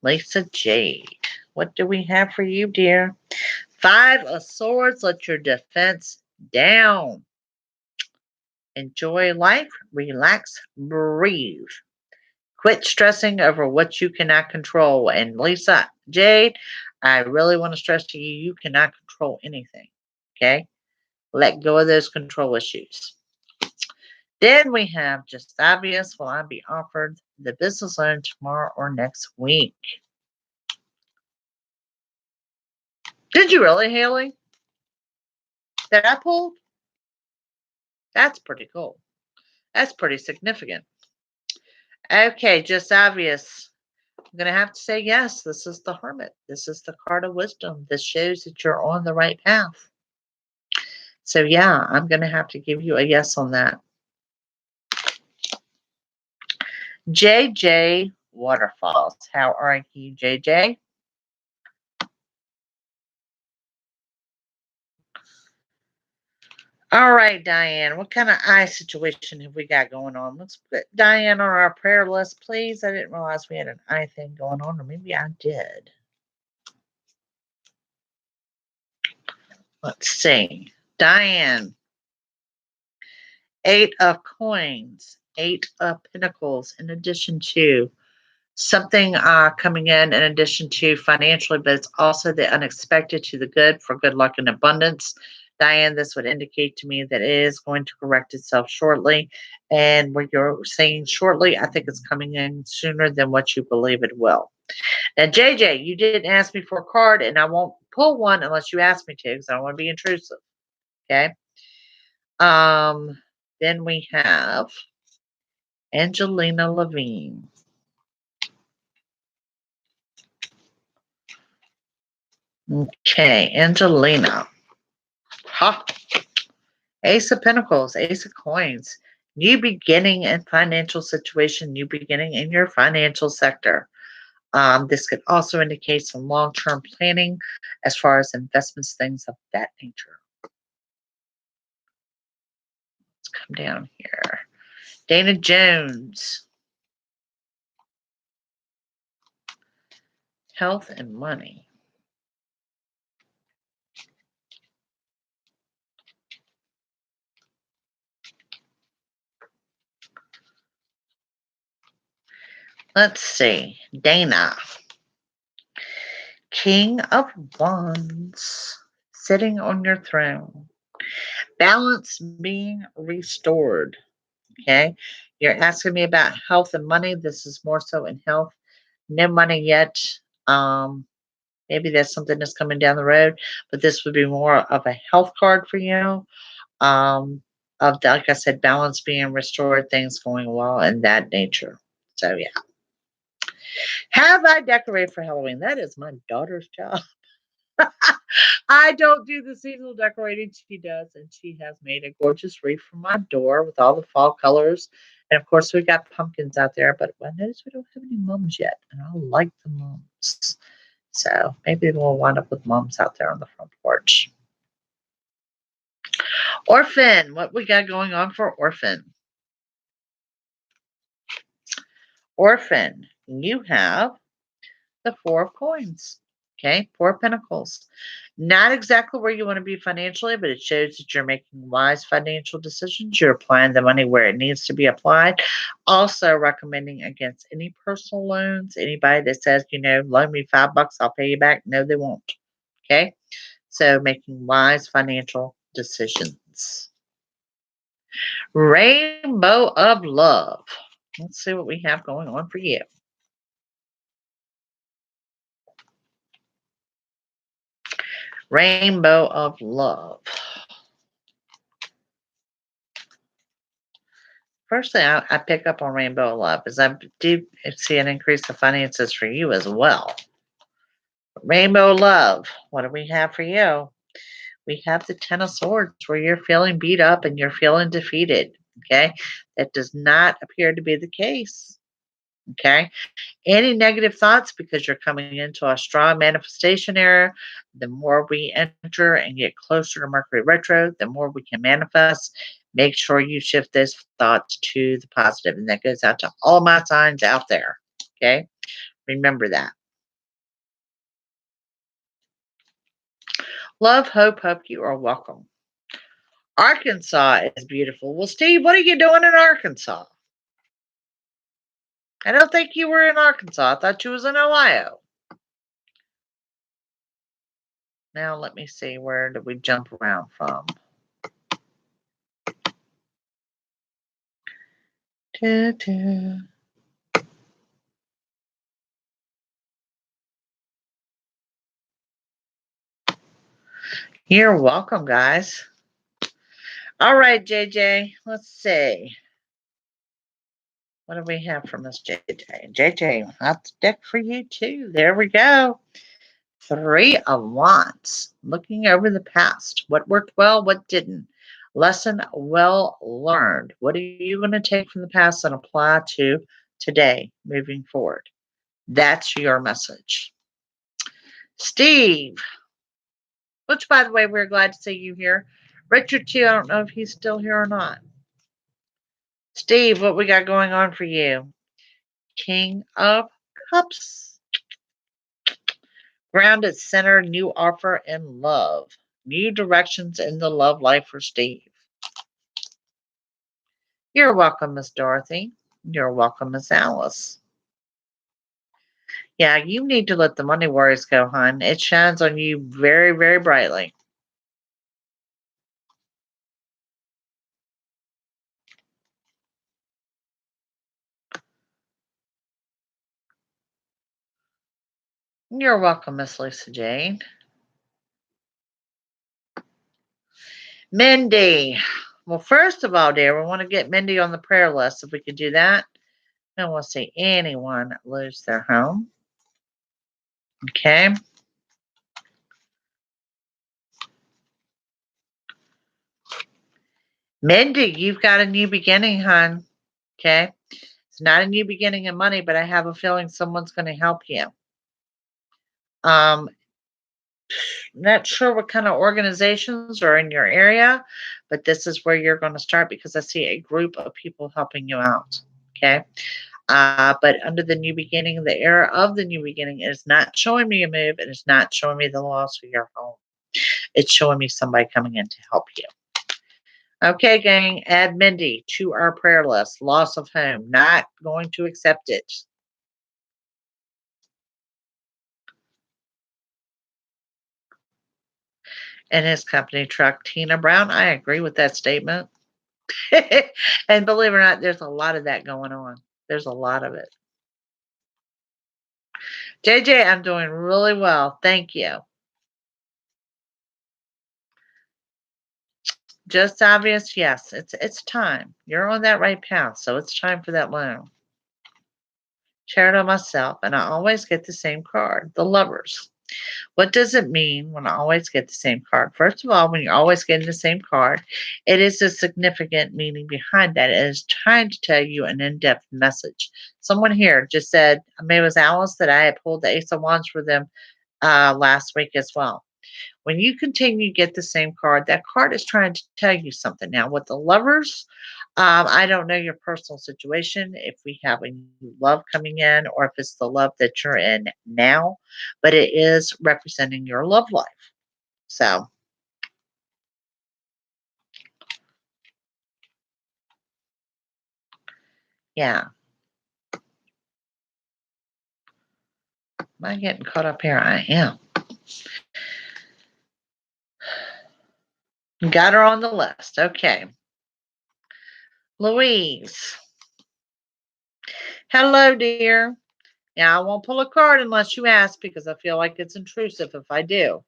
Lisa Jade. What do we have for you, dear? 5 of Swords. Let your defense down. Enjoy life. Relax. Breathe. Quit stressing over what you cannot control. And Lisa Jade, I really want to stress to you, you cannot control anything. Okay? Let go of those control issues. Then we have Just Obvious. Will I be offered the business loan tomorrow or next week? Did you really, Haley? That I pulled? That's pretty cool. That's pretty significant. Okay, Just Obvious. I'm going to have to say yes. This is the Hermit. This is the card of wisdom. This shows that you're on the right path. So, yeah, I'm going to have to give you a yes on that. JJ Waterfalls. How are you, JJ? All right, Diane. What kind of eye situation have we got going on? Let's put Diane on our prayer list, please. I didn't realize we had an eye thing going on, or maybe I did. Let's see. Diane. 8 of Coins. 8 of Pentacles, in addition to something coming in addition to financially, but it's also the unexpected to the good for good luck and abundance. Diane, this would indicate to me that it is going to correct itself shortly. And when you're saying shortly, I think it's coming in sooner than what you believe it will. Now, JJ, you didn't ask me for a card, and I won't pull one unless you ask me to, because I don't want to be intrusive. Okay. Then we have Angelina Levine. Okay, Angelina. Ha. Ace of Pentacles, Ace of Coins. New beginning in financial situation, new beginning in your financial sector. This could also indicate some long-term planning as far as investments, things of that nature. Let's come down here. Dana Jones. Health and money. Let's see. Dana. King of Wands. Sitting on your throne. Balance being restored. Okay. You're asking me about health and money. This is more so in health. No money yet. Maybe that's something that's coming down the road, but this would be more of a health card for you. Of like I said, balance being restored, things going well, and that nature. So yeah. Have I decorated for Halloween? That is my daughter's job. I don't do the seasonal decorating. She does, and she has made a gorgeous wreath for my door with all the fall colors. And of course, we got pumpkins out there, but I noticed we don't have any mums yet, and I like the mums. So maybe we'll wind up with mums out there on the front porch. Orphan, what we got going on for Orphan? Orphan, you have the Four of Coins. Okay, Four of Pentacles. Not exactly where you want to be financially, but it shows that you're making wise financial decisions. You're applying the money where it needs to be applied. Also recommending against any personal loans. Anybody that says, loan me $5, I'll pay you back. No, they won't. Okay, so making wise financial decisions. Rainbow of Love. Let's see what we have going on for you. Rainbow of Love. First thing I pick up on Rainbow of Love is I do see an increase of finances for you as well. Rainbow of Love. What do we have for you? We have the Ten of Swords where you're feeling beat up and you're feeling defeated. Okay. That does not appear to be the case. Okay. Any negative thoughts, because you're coming into a strong manifestation era, the more we enter and get closer to Mercury retro, the more we can manifest. Make sure you shift those thoughts to the positive, and that goes out to all my signs out there. Okay, remember that. Love, hope you are welcome. Arkansas is beautiful. Well, Steve, what are you doing in Arkansas? I don't think you were in Arkansas. I thought you was in Ohio. Now let me see, where did we jump around from? You're welcome, guys. All right, JJ, let's see. What do we have from Miss JJ? JJ, that's deck for you too. There we go. Three of Wands. Looking over the past. What worked well, what didn't. Lesson well learned. What are you going to take from the past and apply to today moving forward? That's your message. Steve, which, by the way, we're glad to see you here. Richard, too, I don't know if he's still here or not. Steve, what we got going on for you? King of Cups. Grounded center, new offer in love. New directions in the love life for Steve. You're welcome, Miss Dorothy. You're welcome, Miss Alice. Yeah, you need to let the money worries go, hon. It shines on you very, very brightly. You're welcome, Miss Lisa Jane. Mindy. Well, first of all, dear, we want to get Mindy on the prayer list if we could do that. I don't want to see anyone lose their home. Okay. Mindy, you've got a new beginning, hon. Okay. It's not a new beginning in money, but I have a feeling someone's going to help you. Not sure what kind of organizations are in your area, but this is where you're going to start, because I see a group of people helping you out. Okay. But under the new beginning, the era of the new beginning, it is not showing me a move. It is not showing me the loss of your home. It's showing me somebody coming in to help you. Okay, gang, add Mindy to our prayer list. Loss of home. Not going to accept it. And his company truck, Tina Brown. I agree with that statement. And believe it or not, there's a lot of that going on. There's a lot of it. JJ, I'm doing really well. Thank you. Just obvious, yes. It's time. You're on that right path, so it's time for that loan. Share it on myself, and I always get the same card, the Lovers. What does it mean when I always get the same card? First of all, when you're always getting the same card, it is a significant meaning behind that. It is trying to tell you an in-depth message. Someone here just said, maybe it was Alice, that I had pulled the Ace of Wands for them last week as well. When you continue to get the same card, that card is trying to tell you something. Now, with the lovers, I don't know your personal situation, if we have a new love coming in or if it's the love that you're in now, but it is representing your love life. So, yeah. Am I getting caught up here? I am. Got her on the list. Okay. Louise. Hello, dear. Now, I won't pull a card unless you ask because I feel like it's intrusive if I do.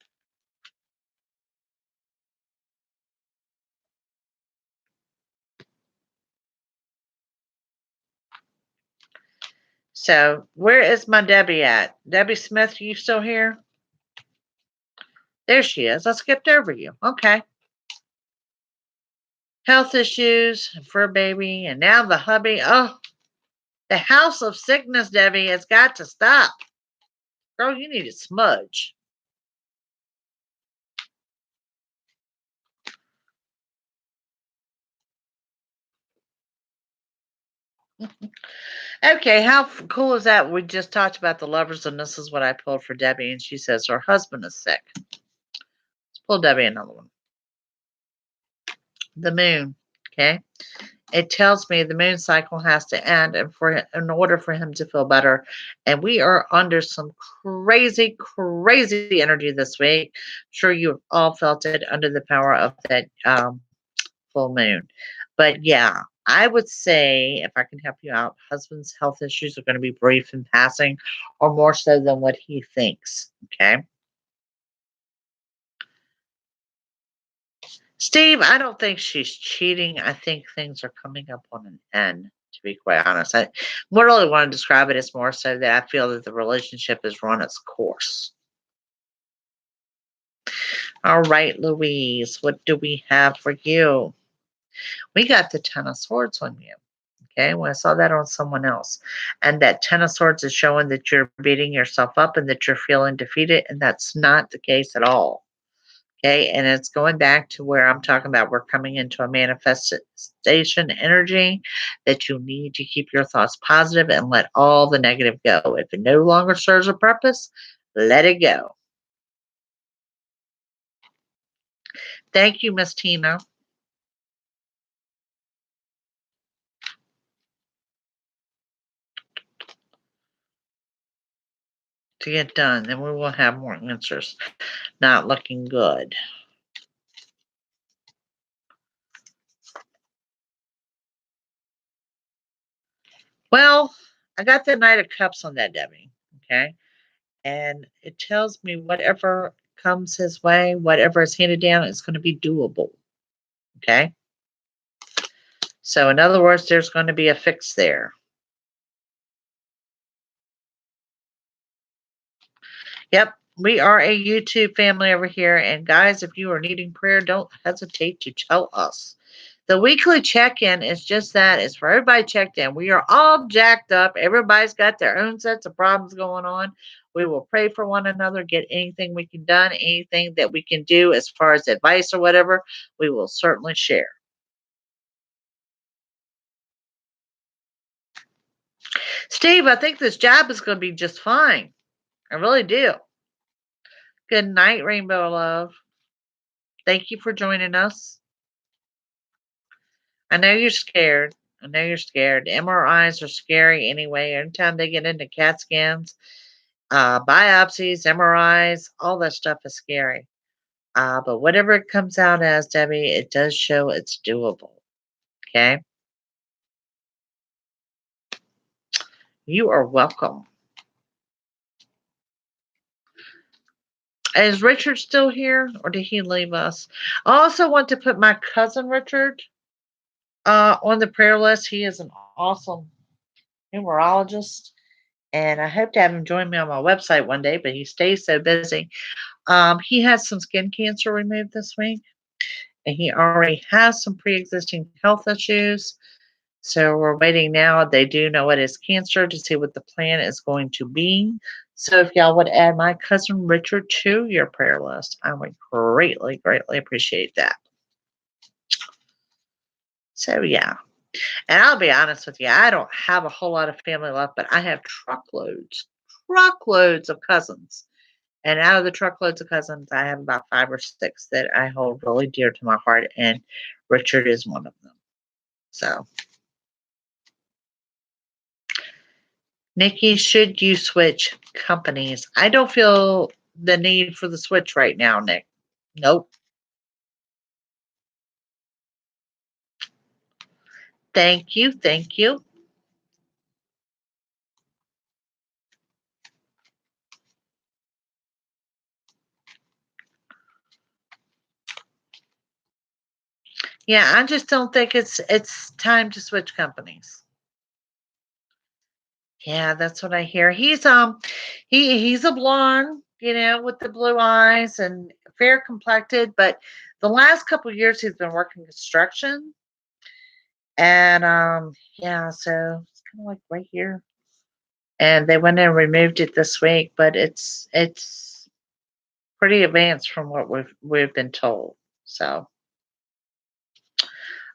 So, where is my Debbie at? Debbie Smith, you still here? There she is. I skipped over you. Okay. Health issues, fur baby, and now the hubby. Oh, the house of sickness, Debbie, has got to stop. Girl, you need a smudge. Okay, how cool is that? We just talked about the lovers, and this is what I pulled for Debbie, and she says her husband is sick. Let's pull Debbie another one. The moon. Okay. It tells me the moon cycle has to end and in order for him to feel better. And we are under some crazy, crazy energy this week. Sure, you've all felt it under the power of that full moon. But yeah, I would say if I can help you out, husband's health issues are going to be brief and passing, or more so than what he thinks. Okay. Steve, I don't think she's cheating. I think things are coming up on an end, to be quite honest. I really want to describe it as more so that I feel that the relationship has run its course. All right, Louise, what do we have for you? We got the Ten of Swords on you. Okay, well, I saw that on someone else. And that Ten of Swords is showing that you're beating yourself up and that you're feeling defeated, and that's not the case at all. Okay, and it's going back to where I'm talking about. We're coming into a manifestation energy that you need to keep your thoughts positive and let all the negative go. If it no longer serves a purpose, let it go. Thank you, Miss Tina. To get done, and we will have more answers. Not looking good. Well, I got the Knight of Cups on that, Debbie. Okay. And it tells me whatever comes his way, whatever is handed down, is going to be doable. Okay. So, in other words, there's going to be a fix there. Yep. We are a YouTube family over here. And guys, if you are needing prayer, don't hesitate to tell us. The weekly check-in is just that. It's for everybody checked in. We are all jacked up. Everybody's got their own sets of problems going on. We will pray for one another, get anything we can done, anything that we can do as far as advice or whatever, we will certainly share. Steve, I think this job is going to be just fine. I really do. Good night, Rainbow Love. Thank you for joining us. I know you're scared. I know you're scared. MRIs are scary anyway. Anytime they get into CAT scans, biopsies, MRIs, all that stuff is scary. But whatever it comes out as, Debbie, it does show it's doable. Okay? You are welcome. Is Richard still here, or did he leave us? I also want to put my cousin Richard on the prayer list. He is an awesome numerologist. And I hope to have him join me on my website one day, but he stays so busy. He had some skin cancer removed this week, and he already has some pre-existing health issues. So we're waiting now. They do know it is cancer to see what the plan is going to be. So if y'all would add my cousin Richard to your prayer list, I would greatly, greatly appreciate that. So yeah. And I'll be honest with you, I don't have a whole lot of family left, but I have truckloads of cousins. And out of the truckloads of cousins, I have about 5 or 6 that I hold really dear to my heart, and Richard is one of them. So, Nikki, should you switch companies? I don't feel the need for the switch right now, Nick. Nope. Thank you. Thank you. Yeah, I just don't think it's time to switch companies. Yeah, that's what I hear. He's a blonde, with the blue eyes and fair complected, but the last couple years he's been working construction. And yeah, so it's kind of like right here. And they went and removed it this week, but it's pretty advanced from what we've been told. So,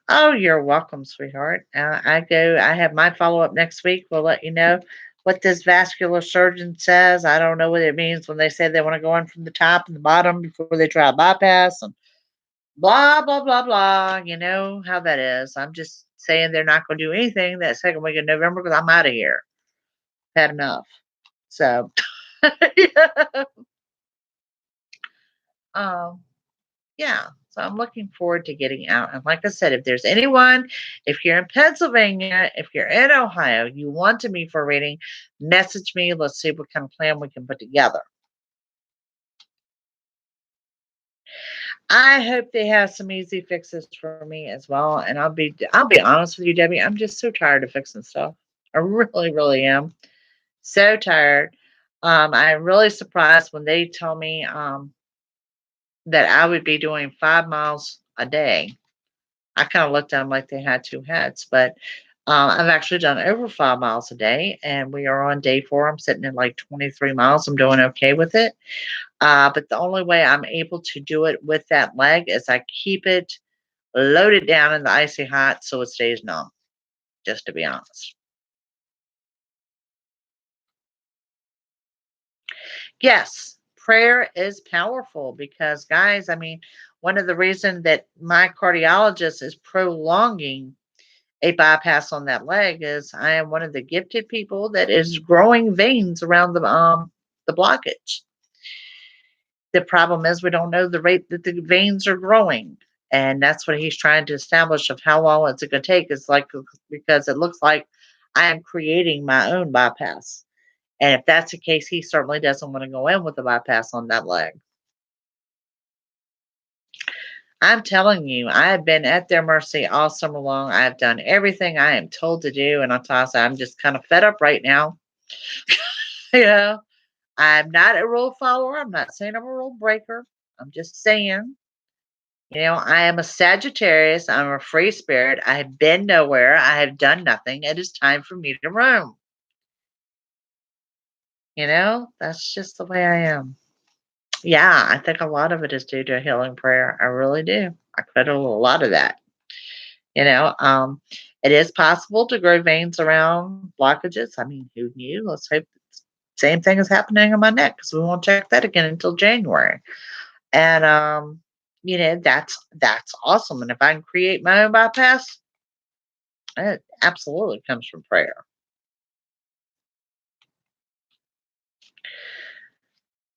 oh, you're welcome, sweetheart. I have my follow up next week. We'll let you know what this vascular surgeon says. I don't know what it means when they say they want to go in from the top and the bottom before they try a bypass and blah blah blah blah. You know how that is. I'm just saying they're not going to do anything that second week of November because I'm out of here. Had enough. So, yeah. um, Yeah, so I'm looking forward to getting out. And like I said, if there's anyone, if you're in Pennsylvania, if you're in Ohio, you want to meet for a reading, message me. Let's see what kind of plan we can put together. I hope they have some easy fixes for me as well. And I'll be honest with you, Debbie. I'm just so tired of fixing stuff. I really, really am. So tired. I'm really surprised when they tell me that I would be doing 5 miles a day. I kind of looked at them like they had two heads, but I've actually done over 5 miles a day, and we are on day 4. I'm sitting at like 23 miles. I'm doing okay with it. But the only way I'm able to do it with that leg is I keep it loaded down in the icy hot so it stays numb, just to be honest. Yes, prayer is powerful because, guys, I mean, one of the reasons that my cardiologist is prolonging a bypass on that leg is I am one of the gifted people that is growing veins around the blockage. The problem is we don't know the rate that the veins are growing. And that's what he's trying to establish of how long it's going to take. It's like because it looks like I am creating my own bypass. And if that's the case, he certainly doesn't want to go in with a bypass on that leg. I'm telling you, I have been at their mercy all summer long. I have done everything I am told to do. And I'll tell you, I'm just kind of fed up right now. You know, I'm not a rule follower. I'm not saying I'm a rule breaker. I'm just saying, I am a Sagittarius. I'm a free spirit. I have been nowhere. I have done nothing. It is time for me to roam. That's just the way I am. Yeah, I think a lot of it is due to healing prayer. I really do. I credit a lot of that. You know, um, it is possible to grow veins around blockages. I mean, who knew? Let's hope same thing is happening on my neck because we won't check that again until January. And that's awesome. And if I can create my own bypass, it absolutely comes from prayer.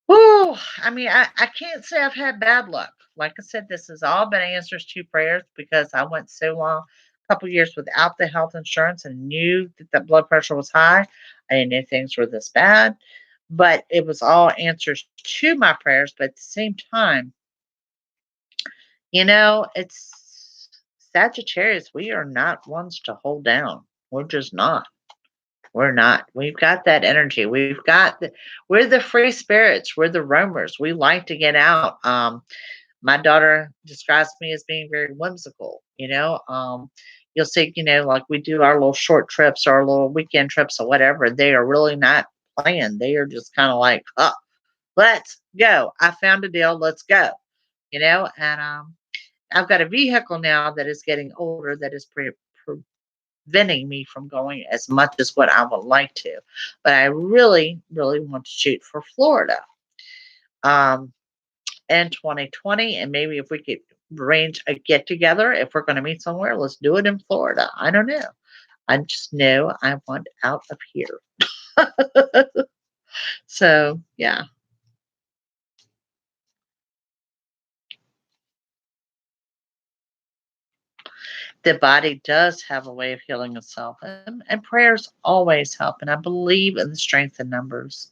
Whoo! I mean, I can't say I've had bad luck. Like I said, this has all been answers to prayers because I went so long, a couple years without the health insurance and knew that the blood pressure was high. I didn't know things were this bad, but it was all answers to my prayers. But at the same time, it's Sagittarius. We are not ones to hold down. We're just not. We're not. We've got that energy. We're the free spirits. We're the roamers. We like to get out. My daughter describes me as being very whimsical, you'll see, like we do our little short trips or our little weekend trips or whatever. They are really not planned. They are just kind of like, oh, let's go. I found a deal. Let's go. And I've got a vehicle now that is getting older that is preventing me from going as much as what I would like to. But I really, really want to shoot for Florida um, in 2020. And maybe if we could arrange a get together, if we're going to meet somewhere, let's do it in Florida. I don't know. I just know I want out of here. So, yeah. The body does have a way of healing itself, and prayers always help. And I believe in the strength in numbers.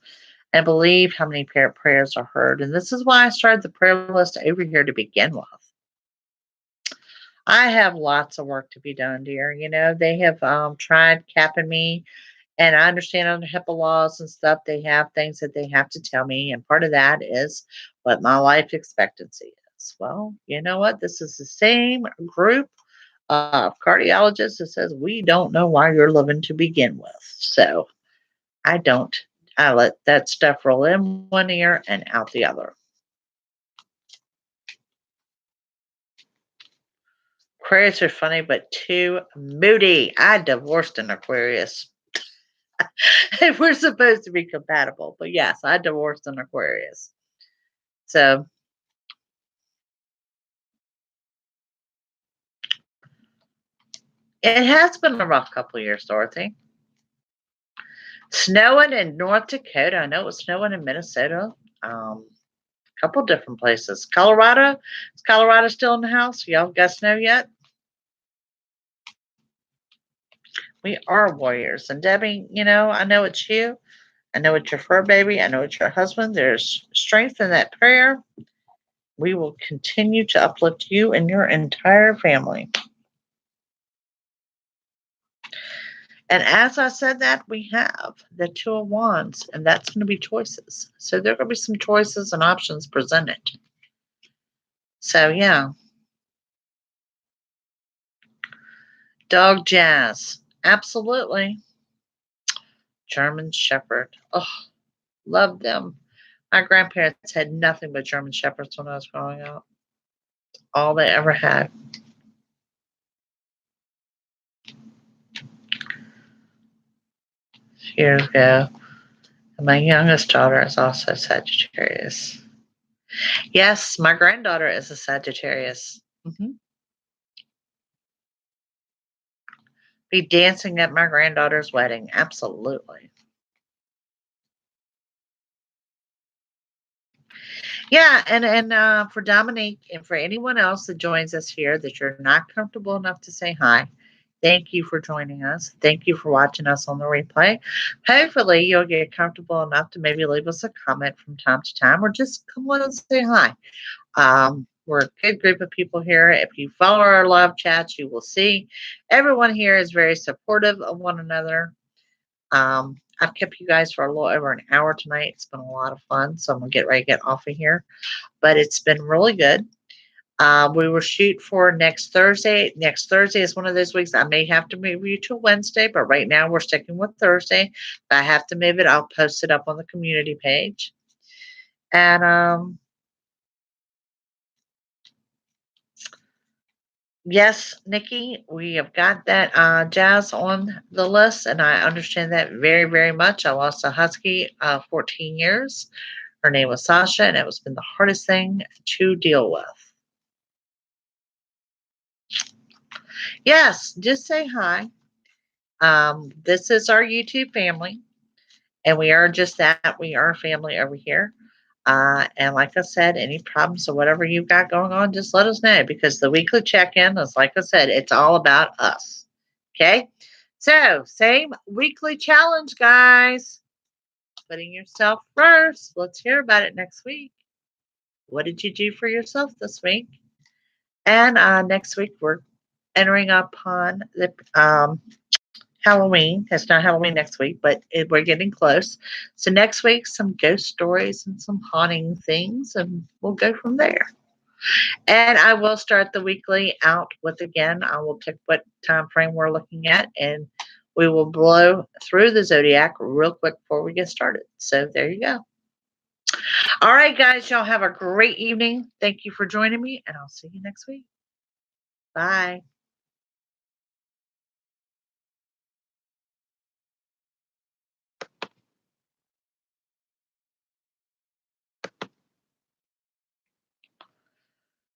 I believe how many prayers are heard. And this is why I started the prayer list over here to begin with. I have lots of work to be done, dear. They have tried capping me, and I understand under HIPAA laws and stuff, they have things that they have to tell me. And part of that is what my life expectancy is. Well, you know what? This is the same group of cardiologists that says we don't know why you're living to begin with. So I don't. I let that stuff roll in one ear and out the other. Aquarius are funny, but too moody. I divorced an Aquarius. We're supposed to be compatible, but yes, I divorced an Aquarius. So it has been a rough couple of years, Dorothy. Snowing in North Dakota. I know it was snowing in Minnesota. A couple different places. Colorado. Is Colorado still in the house? Y'all got snow yet? We are warriors. And Debbie, I know it's you. I know it's your fur baby. I know it's your husband. There's strength in that prayer. We will continue to uplift you and your entire family. And as I said that, we have the Two of Wands, and that's going to be choices. So there are going to be some choices and options presented. So, yeah. Dog Jazz. Absolutely. German Shepherd. Oh, love them. My grandparents had nothing but German Shepherds when I was growing up. All they ever had. Here we go. And my youngest daughter is also Sagittarius. Yes, my granddaughter is a Sagittarius. Be dancing at my granddaughter's wedding. Absolutely. Yeah, and for Dominique and for anyone else that joins us here that you're not comfortable enough to say hi, thank you for joining us. Thank you for watching us on the replay. Hopefully, you'll get comfortable enough to maybe leave us a comment from time to time or just come on and say hi. We're a good group of people here. If you follow our live chats, you will see everyone here is very supportive of one another. I've kept you guys for a little over an hour tonight. It's been a lot of fun, so I'm gonna get ready to get off of here. But it's been really good. We will shoot for next Thursday. Next Thursday is one of those weeks I may have to move you to Wednesday, but right now we're sticking with Thursday. If I have to move it, I'll post it up on the community page. And yes, Nikki, we have got that jazz on the list, and I understand that very, very much. I lost a husky 14 years. Her name was Sasha, and it was been the hardest thing to deal with. Yes, just say hi. This is our YouTube family, and we are just that. We are a family over here. And like I said, any problems or whatever you've got going on, just let us know because the weekly check-in is, like I said, it's all about us. Okay? So, same weekly challenge, guys. Putting yourself first. Let's hear about it next week. What did you do for yourself this week? And next week, we're entering upon the Halloween. It's not Halloween next week, but we're getting close. So next week, some ghost stories and some haunting things, and we'll go from there. And I will start the weekly out with, again, I will pick what time frame we're looking at, and we will blow through the zodiac real quick before we get started. So there you go. All right, guys, y'all have a great evening. Thank you for joining me, and I'll see you next week. Bye.